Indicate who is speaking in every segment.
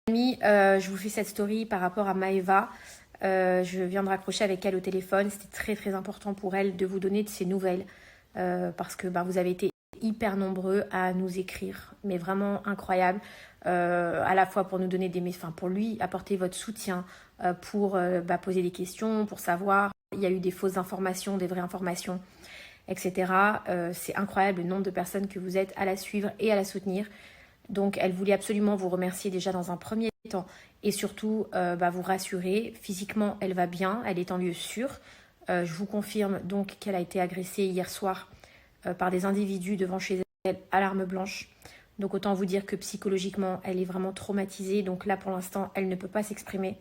Speaker 1: Amis, je vous fais cette story par rapport à Maëva. Je viens de raccrocher avec elle au téléphone. C'était très très important pour elle de vous donner de ses nouvelles parce que vous avez été hyper nombreux à nous écrire, mais vraiment incroyable. À la fois pour nous donner pour lui apporter votre soutien, pour poser des questions, pour savoir. Il y a eu des fausses informations, des vraies informations, etc. C'est incroyable le nombre de personnes que vous êtes à la suivre et à la soutenir. Donc, elle voulait absolument vous remercier déjà dans un premier temps et surtout vous rassurer. Physiquement, elle va bien, elle est en lieu sûr. Je vous confirme donc qu'elle a été agressée hier soir par des individus devant chez elle à l'arme blanche. Donc, autant vous dire que psychologiquement, elle est vraiment traumatisée. Donc là, pour l'instant, elle ne peut pas s'exprimer.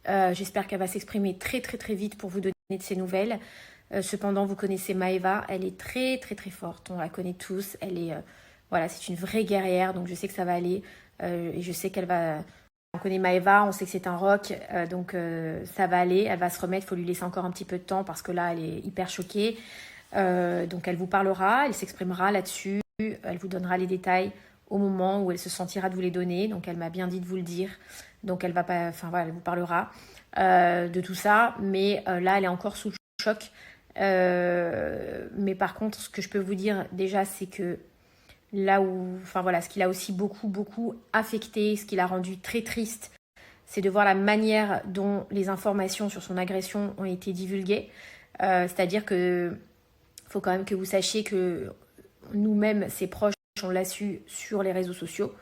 Speaker 1: J'espère qu'elle va s'exprimer très très très vite pour vous donner de ses nouvelles. Cependant, vous connaissez Maëva, elle est très très très forte. On la connaît tous, elle est... Voilà, c'est une vraie guerrière, donc je sais que ça va aller. Et je sais qu'elle va... On connaît Maëva, on sait que c'est un rock, donc ça va aller. Elle va se remettre, il faut lui laisser encore un petit peu de temps parce que là, elle est hyper choquée. Donc elle vous parlera, elle s'exprimera là-dessus. Elle vous donnera les détails au moment où elle se sentira de vous les donner. Donc elle m'a bien dit de vous le dire. Donc elle va pas... Enfin voilà, elle vous parlera de tout ça. Mais là, elle est encore sous le choc. Mais par contre, ce que je peux vous dire déjà, c'est que là où, ce qui l'a aussi beaucoup affecté, ce qui l'a rendu très triste, c'est de voir la manière dont les informations sur son agression ont été divulguées. C'est-à-dire que faut quand même que vous sachiez que nous-mêmes, ses proches, on l'a su sur les réseaux sociaux,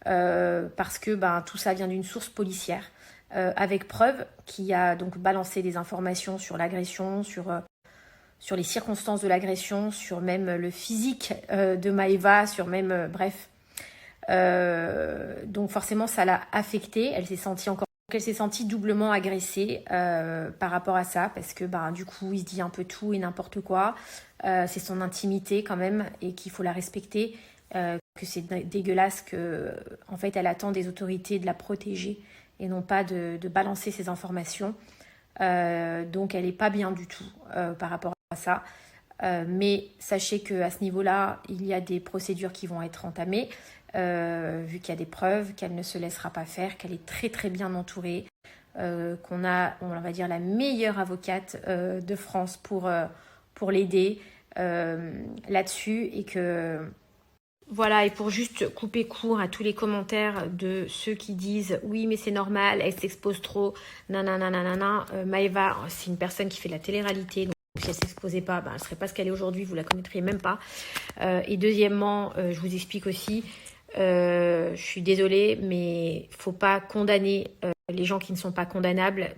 Speaker 1: parce que tout ça vient d'une source policière, avec preuve, qui a donc balancé des informations sur l'agression, sur les circonstances de l'agression, sur même le physique de Maëva, sur même, bref. Donc forcément, ça l'a affectée. Elle s'est sentie doublement agressée par rapport à ça, parce que du coup, il se dit un peu tout et n'importe quoi. C'est son intimité quand même, et qu'il faut la respecter. Que c'est dégueulasse que, en fait, elle attend des autorités de la protéger et non pas de balancer ses informations. Donc elle n'est pas bien du tout par rapport à ça. Mais sachez qu'à ce niveau-là, il y a des procédures qui vont être entamées, vu qu'il y a des preuves, qu'elle ne se laissera pas faire, qu'elle est très très bien entourée, qu'on a, on va dire, la meilleure avocate de France pour l'aider là-dessus, et que... Voilà, et pour juste couper court à tous les commentaires de ceux qui disent « Oui, mais c'est normal, elle s'expose trop, nanana, Maëva, c'est une personne qui fait de la télé-réalité, donc si elle ne s'exposait pas, elle ne serait pas ce qu'elle est aujourd'hui, vous la connaîtriez même pas. Et deuxièmement, je vous explique aussi, je suis désolée, mais il ne faut pas condamner les gens qui ne sont pas condamnables,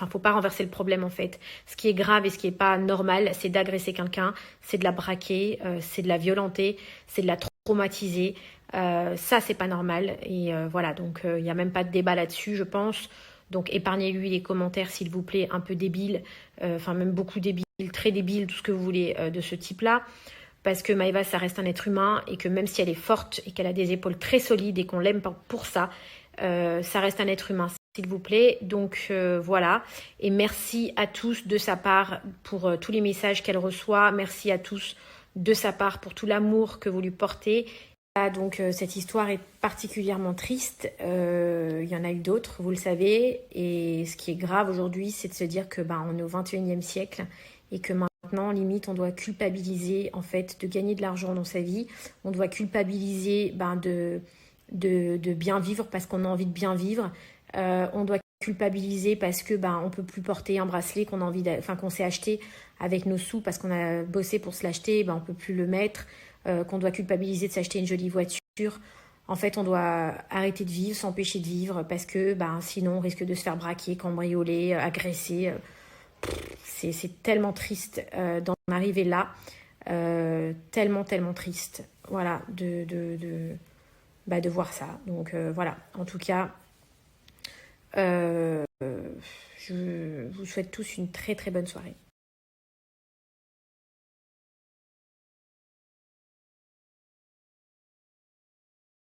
Speaker 1: faut pas renverser le problème en fait. Ce qui est grave et ce qui est pas normal, c'est d'agresser quelqu'un, c'est de la braquer, c'est de la violenter, c'est de la traumatiser. Ça, c'est pas normal. Et voilà, donc il n'y a même pas de débat là-dessus, je pense. Donc épargnez-lui les commentaires, s'il vous plaît, un peu débiles, même beaucoup débiles, très débiles, tout ce que vous voulez de ce type-là. Parce que Maëva, ça reste un être humain, et que même si elle est forte et qu'elle a des épaules très solides et qu'on l'aime pour ça, ça reste un être humain, s'il vous plaît. Donc voilà, et merci à tous de sa part pour tous les messages qu'elle reçoit. Merci à tous de sa part pour tout l'amour que vous lui portez. Là, donc cette histoire est particulièrement triste. Il y en a eu d'autres, vous le savez. Et ce qui est grave aujourd'hui, c'est de se dire que on est au 21e siècle et que maintenant, limite, on doit culpabiliser en fait de gagner de l'argent dans sa vie. On doit culpabiliser de bien vivre parce qu'on a envie de bien vivre. On doit culpabiliser parce que on peut plus porter un bracelet qu'on s'est acheté avec nos sous parce qu'on a bossé pour se l'acheter, on peut plus le mettre. Qu'on doit culpabiliser de s'acheter une jolie voiture. En fait, on doit arrêter de vivre, s'empêcher de vivre parce que sinon on risque de se faire braquer, cambrioler, agresser. C'est tellement triste d'en arriver là. Tellement triste. Voilà, de voir ça. Donc voilà, en tout cas, je vous souhaite tous une très très bonne soirée.